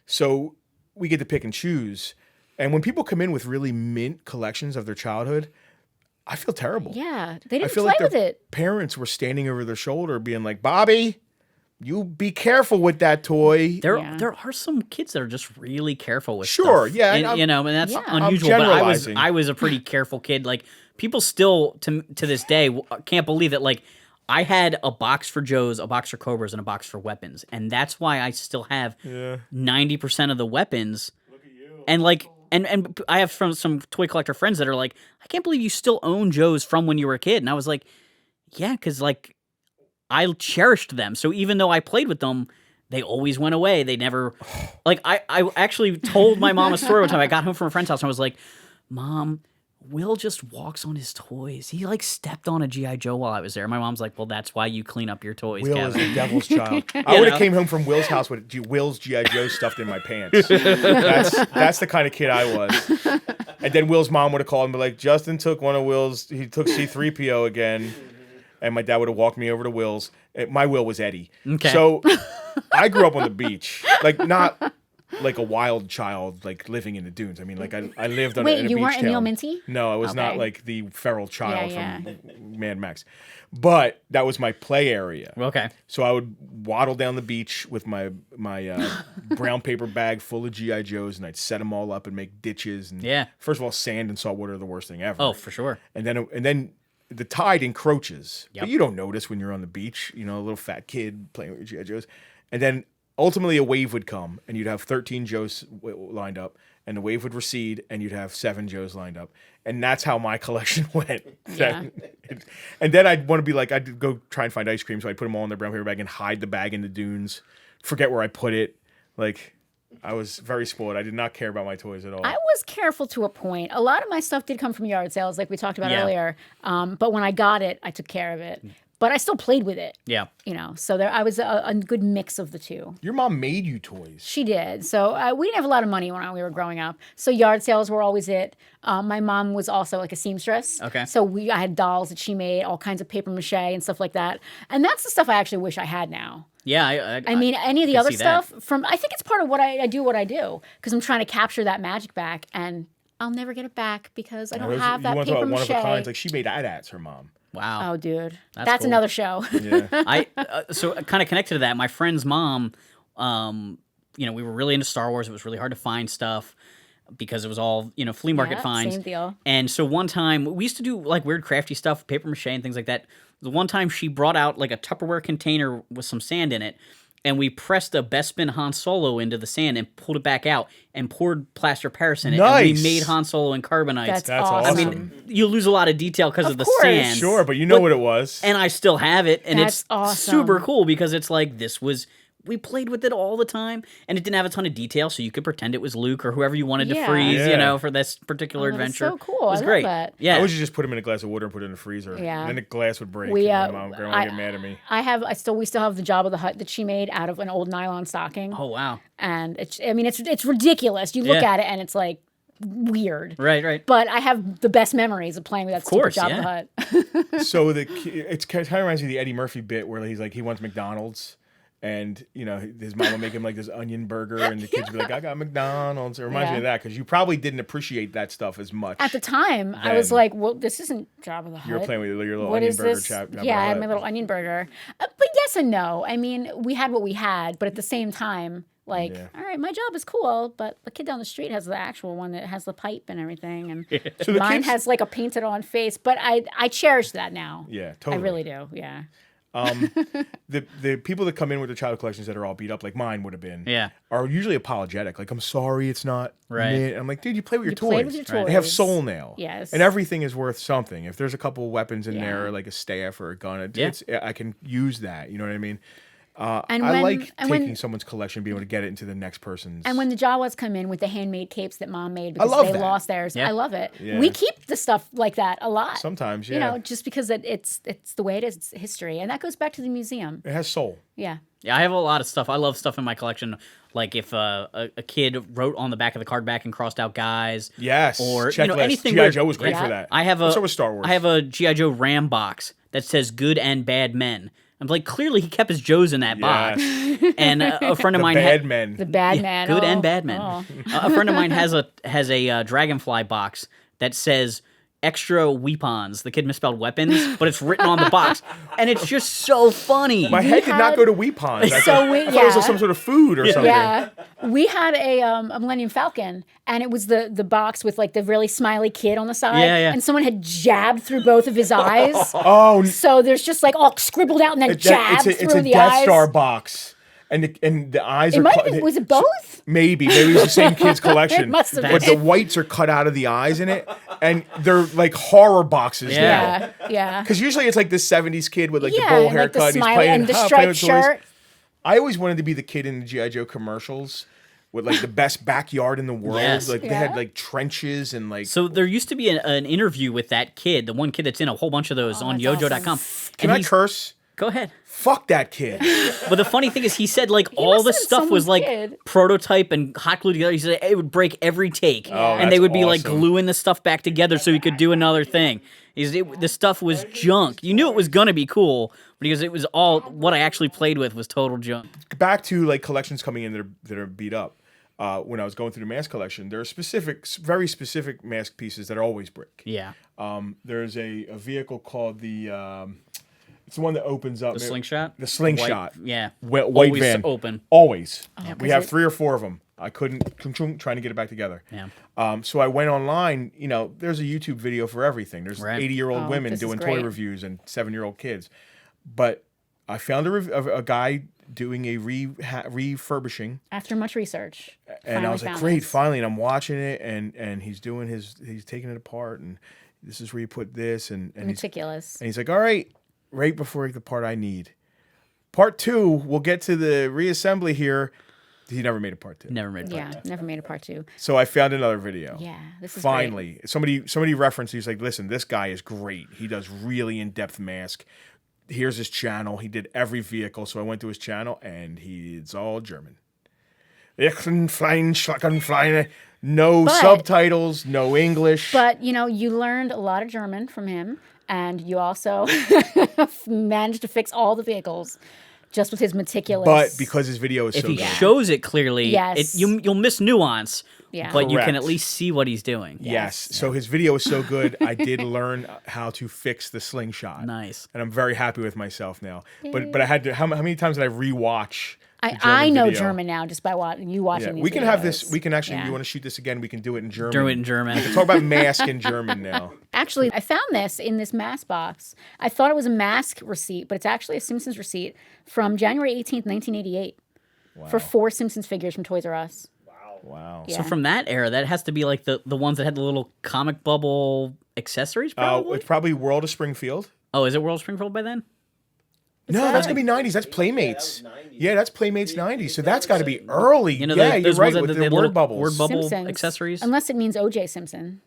So we get to pick and choose. And when people come in with really mint collections of their childhood, I feel terrible. Yeah, they I didn't feel play like with their it. parents were standing over their shoulder being like, Bobby, you be careful with that toy. there Yeah. there are some kids that are just really careful with Sure, stuff. yeah, and, and I'm- and that's Yeah. unusual. I'm But generalizing. I was a pretty careful kid. Like people still to this day can't believe that. Like I had a box for Joe's, a box for Cobras, and a box for weapons, and that's why I still have 90% of the weapons. Look at you. And like. And I have some toy collector friends that are like, I can't believe you still own Joe's from when you were a kid. And I was like, yeah, because like I cherished them. So even though I played with them, they always went away. They never, like I actually told my mom a story one time. I got home from a friend's house and I was like, Mom, Will just walks on his toys. He like stepped on a G.I. Joe while I was there. My mom's like, well, that's why you clean up your toys, Will is Kevin. the devil's child. I would have know? came home from Will's house with Will's G.I. Joe stuffed in my pants. That's the kind of kid I was. And then Will's mom would have called and be like, Justin took one of Will's, he took C-3PO again. And my dad would have walked me over to Will's. My Will was Eddie. Okay. So I grew up on the beach. Like not like a wild child, like living in the dunes. I mean, like I lived on Wait, in a you beach weren't a Neil town. Minty? No, I was not Okay. like the feral child Yeah, from Mad Max. But that was my play area. Okay. So I would waddle down the beach with my brown paper bag full of GI Joes, and I'd set them all up and make ditches. And Yeah. first of all, sand and salt water are the worst thing ever. Oh, for sure. And then the tide encroaches, Yep. but you don't notice when you're on the beach. You know, a little fat kid playing with your GI Joes, and then ultimately a wave would come, and you'd have 13 Joes lined up, and the wave would recede, and you'd have 7 Joes lined up, and that's how my collection went. Yeah. And then I'd want to be like, I'd go try and find ice cream, so I'd put them all in the brown paper bag and hide the bag in the dunes, forget where I put it. Like, I was very spoiled. I did not care about my toys at all. I was careful to a point. A lot of my stuff did come from yard sales, like we talked about Yeah. earlier. But when I got it, I took care of it. But I still played with it. Yeah. You know, so I was a good mix of the two. Your mom made you toys. She did. So we didn't have a lot of money when we were growing up. So yard sales were always it. My mom was also like a seamstress. Okay. So I had dolls that she made, all kinds of paper mache and stuff like that. And that's the stuff I actually wish I had now. Yeah. I mean, any of the can other see that. stuff I think it's part of what I do because I'm trying to capture that magic back, and I'll never get it back because I don't have that you want to paper talk about one of a kind? mache. Like, she made AT-ATs, her mom. Wow. Oh, dude, That's that's cool. another show. Yeah. So kind of connected to that, my friend's mom, we were really into Star Wars. It was really hard to find stuff because it was all, flea market Yeah, finds. same deal. And so one time, we used to do like weird crafty stuff, paper mache and things like that. The one time she brought out like a Tupperware container with some sand in it, and we pressed a Bespin Han Solo into the sand and pulled it back out and poured plaster Paris in it. And Nice. we made Han Solo in carbonite. That's That's awesome. I awesome. mean, you lose a lot of detail because of the course. sand. Sure, but you know what it was. And I still have it, and That's it's awesome. super cool because it's like we played with it all the time, and it didn't have a ton of detail, so you could pretend it was Luke or whoever you wanted to Yeah. freeze, Yeah. for this particular Oh, that's adventure. so cool. It was I love great. that. Yeah, I would just put them in a glass of water and put it in the freezer. Yeah. And then the glass would break. We, and my grandma would get mad at me. we still have the Jabba the Hutt that she made out of an old nylon stocking. Oh wow! And it's ridiculous. You look Yeah. at it and it's like weird. Right. But I have the best memories of playing with that course, stupid Jabba the Hutt. So it's kind of reminds me of the Eddie Murphy bit where he's like, he wants McDonald's. And, his mom would make him like this onion burger, and the kids would be like, I got McDonald's. It reminds me Yeah. of that because you probably didn't appreciate that stuff as much. At the time, I was Then- like, well, this isn't Jabba the Hutt. You were playing with your little What onion is burger this? chap. Yeah, I had my little onion burger. But yes and no. I mean, we had what we had, but at the same time, like, Yeah. all right, my job is cool, but the kid down the street has the actual one that has the pipe and everything, and So the mine kids- has like a painted on face. But I cherish that now. Yeah, totally. I really do. Yeah. The people that come in with their child collections that are all beat up, like mine would have been, Yeah. are usually apologetic. Like, I'm sorry, it's not Right. me. And I'm like, dude, you play with your toys. played with your They have toys. soul now. Yes. And everything is worth something. If there's a couple weapons in Yeah. there, like a staff or a gun, Yeah. I can use that. You know what I mean? And I when- like and taking when- someone's collection, being able to get it into the next person's. And when the Jawas come in with the handmade capes that mom made because love they that. lost theirs, Yeah. I love it. Yeah. We keep the stuff like that a lot. Sometimes, You yeah. know, just because it's the way it is, it's history. And that goes back to the museum. It has soul. Yeah. Yeah, I have a lot of stuff. I love stuff in my collection. Like if a kid wrote on the back of the card back and crossed out guys. Yes. Or Checklist. anything. G.I. where- Joe was great Yeah. for that. I have a. So was Star Wars. I have a GI Joe Ram box that says "Good and Bad Men." I'm like, clearly he kept his Joes in that box. And a friend of the mine bad had men. The bad man. good oh, and bad men. oh. A friend of mine has a Dragonfly box that says extra weapons. The kid misspelled weapons, but it's written on the box, and it's just so funny. My head did not had- go to weapons. I So thought, we- I thought it was yeah. some sort of food or something. Yeah, we had a Millennium Falcon, and it was the box with like the really smiley kid on the side. Yeah. And someone had jabbed through both of his eyes. Oh, So there's just like all scribbled out and then jabbed it's through a the Death eyes. Star box. And the eyes It are might cut- have been, was it both? Maybe it was the same kid's collection. It must have But been. the whites are cut out of the eyes in it, and they're like horror boxes now. Yeah, yeah. Because usually it's like this '70s kid with like the Yeah, bowl and, like, haircut, the and he's smiley playing and the playing striped with toys. shirt. I always wanted to be the kid in the GI Joe commercials with like the best backyard in the world. Yes. Like they had Yeah. like trenches and like. So there used to be an interview with that kid, the one kid that's in a whole bunch of those on that's yojo.com. Can I curse? Go ahead. Fuck that kid. But the funny thing is, he said like all must the have been stuff was someone's like kid. prototype and hot glued together. He said it would break every take, and that's they would be like awesome. gluing the stuff back together so he could do another thing. The stuff was junk. You knew it was gonna be cool, because it was all what I actually played with was total junk. Back to like collections coming in that are beat up. when I was going through the mask collection, there are very specific mask pieces that are always brick. Yeah. There's a vehicle called the it's the one that opens up. The slingshot? The slingshot. Yeah. White Always van. open. Always. Oh, We have 3 or 4 of them. I couldn't trying to get it back together. Yeah. So I went online. There's a YouTube video for everything. There's Right. 80-year-old women this is doing toy great. reviews and 7-year-old kids. But I found a guy doing a refurbishing, After much research. and I was like, found great, this. finally. And I'm watching it, and he's taking it apart, and this is where you put this, and Meticulous. he's like, all right before the part I need. Part 2, we'll get to the reassembly here. He never made a part 2. Never made Yeah, never made a part 2. So I found another video. Yeah, this is Finally, somebody referenced. He's like, listen, this guy is great. He does really in-depth mask. Here's his channel. He did every vehicle. So I went to his channel, and it's all German. No But- subtitles, no English. But, you learned a lot of German from him, and you also managed to fix all the vehicles just with his meticulous... But because his video is If so he good. shows it clearly, Yes. you'll miss nuance, Yeah. but you can Correct. at least see what he's doing. Yes. So his video is so good, I did learn how to fix the slingshot. Nice. And I'm very happy with myself now. But I had to. How many times did I rewatch? the I know video? German now just by watching Yeah, these we can have this. videos. We can actually. Yeah. You want to shoot this again? We can do it in German. Do it in German. Talk about mask in German now. Actually, I found this in this M.A.S.K box. I thought it was a M.A.S.K receipt, but it's actually a Simpsons receipt from January 18th, 1988 for 4 Simpsons figures from Toys R Us. Wow. Yeah. So from that era, that has to be like the ones that had the little comic bubble accessories, probably? It's probably World of Springfield. Oh, is it World Springfield by then? No, that's gonna be '90s. That's Playmates. that was 90s. Yeah, that's Playmates '90s. So that's got to be early. You know, yeah, you're those right ones that with they the had word little bubbles. Word bubble Simpsons. accessories. Unless it means O.J. Simpson.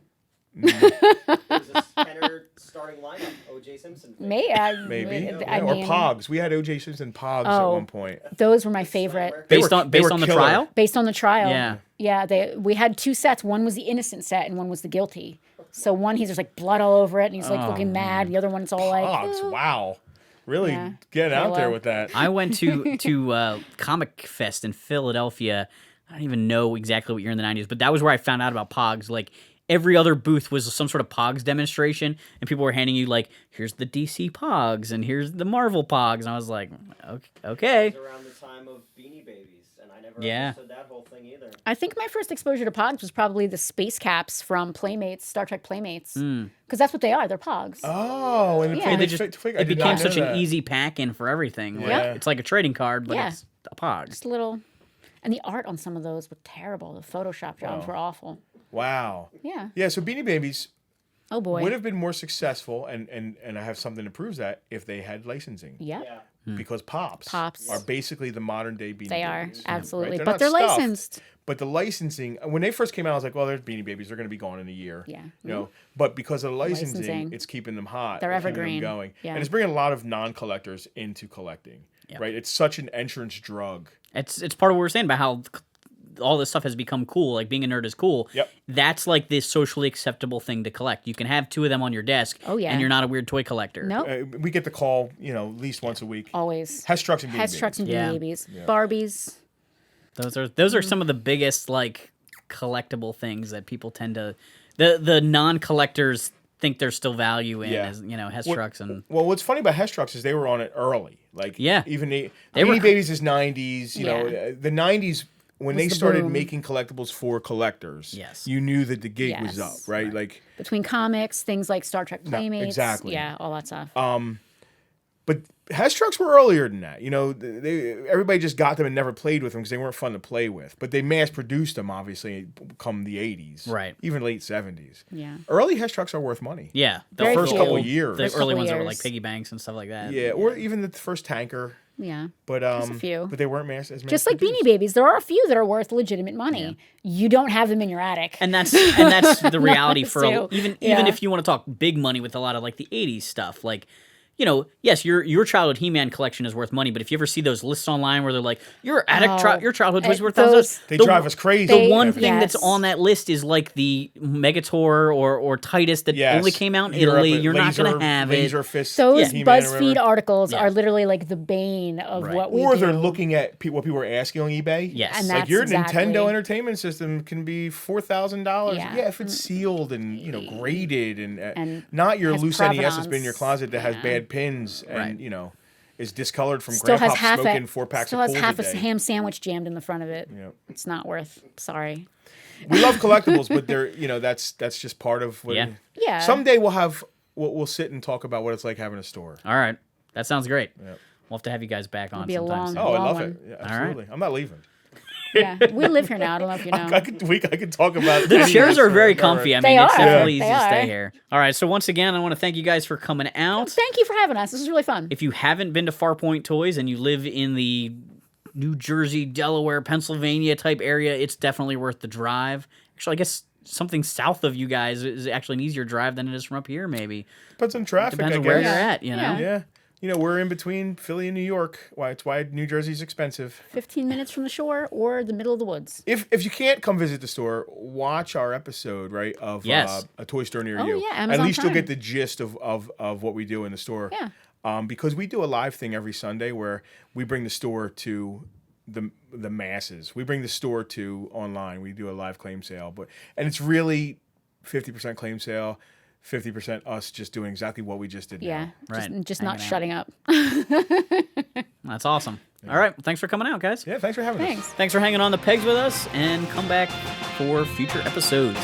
There's a Kenner starting lineup. O.J. Simpson. Maybe. I Yeah, mean, or Pogs. We had O.J. Simpson Pogs at Oh. one point. those were my favorite. They based were- on they were the killer. trial? Based on the trial. Yeah. Yeah, we had 2 sets. One was the innocent set and one was the guilty. So one, he's just like blood all over it and he's like looking mad. The other one, it's all like, Pogs. Wow. Really Yeah. getting out there Halo. with that. I went to Comic Fest in Philadelphia. I don't even know exactly what year in the 90s, but that was where I found out about Pogs. Like, every other booth was some sort of Pogs demonstration, and people were handing you, like, here's the DC Pogs, and here's the Marvel Pogs. And I was like, okay. It was around the time of Beanie Babies, and I never Yeah. understood that whole thing either. I think my first exposure to Pogs was probably the space caps from Playmates, Star Trek Playmates. Because that's what they are. They're Pogs. Oh, and the Yeah. They Playmates just, fig- I it did became not know such that. an easy pack-in for everything. Like, Yeah. it's like a trading card, but Yeah. it's a Pog. Just a little. And the art on some of those were terrible. The Photoshop jobs were awful. Wow. Yeah. Yeah, so Beanie Babies Oh, boy. would have been more successful, and I have something to prove that, if they had licensing. Yep. Yeah. Because Pops Pops. are basically the modern day Beanie They are. Babies. Absolutely. Right? But they're not stuffed, licensed. But the licensing, when they first came out, I was like, well, there's Beanie Babies. They're going to be gone in a year. Yeah. You know, but because of the licensing, Licensing. it's keeping them hot. They're it's keeping evergreen. them going. Yeah. And it's bringing a lot of non-collectors into collecting. Right? It's such an entrance drug. It's part of what we're saying about how all this stuff has become cool. Like, being a nerd is cool. Yep. That's like this socially acceptable thing to collect. You can have 2 of them on your desk. Oh, yeah. And you're not a weird toy collector. Nope. We get the call, at least once a week. Always. Hess trucks and Beanie Hess Babies. trucks and Beanie Yeah. Babies. Barbies. Those are some of the biggest, like, collectible things that people tend to... The non-collectors think there's still value in, Yeah. as Hess trucks and... Well, what's funny about Hess trucks is they were on it early. Like, Yeah. even They Beanie were- Babies is 90s. Yeah. The 90s, when Was they the started boom. making collectibles for collectors, Yes. you knew that the gig was Yes. up, right? Like, Between comics, things like Star Trek Playmates. exactly. Yeah, all that stuff. but Hess trucks were earlier than that. Everybody just got them and never played with them because they weren't fun to play with. But they mass produced them, obviously, come the 80s, Right. Even late 70s. Yeah. Early Hess trucks are worth money. Yeah. The Very First few. couple years. The First early couple ones that were years. like piggy banks and stuff like that. Yeah, or even the first tanker. Yeah. But a few. But they weren't mass as Just like Beanie Babies, there are a few that are worth legitimate money. You don't have them in your attic. And that's the reality Those for two. even Yeah. if you want to talk big money with a lot of like the 80s stuff, like you know, yes, your childhood He-Man collection is worth money, but if you ever see those lists online where they're like, your childhood toys worth thousands, They drive us crazy. The one thing Yes. that's on that list is like the Megator or Titus that only came out in Italy. You're not going to have laser it. Fist, Those He-Man, BuzzFeed whatever. articles are literally like the bane of Right. what we Or do. they're looking at what people are asking on eBay. Yes. And Like that's your exactly- Nintendo Entertainment System can be $4,000. Yeah. Yeah, if it's sealed and graded and And not your has loose NES that's been in your provenance. closet that has Yeah. bad pins and Right. is discolored from still has grandpa half smoking a 4 packs still of has Cools half a a day. ham sandwich jammed in the front of it. Yeah. It's not worth. Sorry. We love collectibles, but they're that's just part of what. Yeah. Yeah. Someday we'll sit and talk about what it's like having a store. All right. That sounds great. We'll have to have you guys back on be a sometime long- soon. Oh, I long love one. it. Yeah, right. absolutely. I'm not leaving. Yeah, we live here now. I don't know if you know. I could talk about The chairs are very comfy. I mean, They it's are. definitely They easy to stay are. here. All right. So once again, I want to thank you guys for coming out. Thank you for having us. This was really fun. If you haven't been to Farpoint Toys and you live in the New Jersey, Delaware, Pennsylvania type area, it's definitely worth the drive. Actually, I guess something south of you guys is actually an easier drive than it is from up here, maybe. Depends on traffic. Depends I on where guess. you're at, you know? Yeah. Yeah. We're in between Philly and New York. It's why New Jersey's expensive. 15 minutes from the shore or the middle of the woods. If you can't come visit the store, watch our episode, right, of Yes. a toy store near Oh, you. yeah, At Amazon least you'll Prime. get the gist of what we do in the store. Yeah. Because we do a live thing every Sunday where we bring the store to the masses. We bring the store to online. We do a live claim sale, and it's really 50% claim sale, 50% us just doing exactly what we just did. Yeah. Now. Right. Just not Hanging out. shutting up. That's awesome. All right. Well, thanks for coming out, guys. Yeah. Thanks for having us. Thanks. Thanks for hanging on the pegs with us, and come back for future episodes.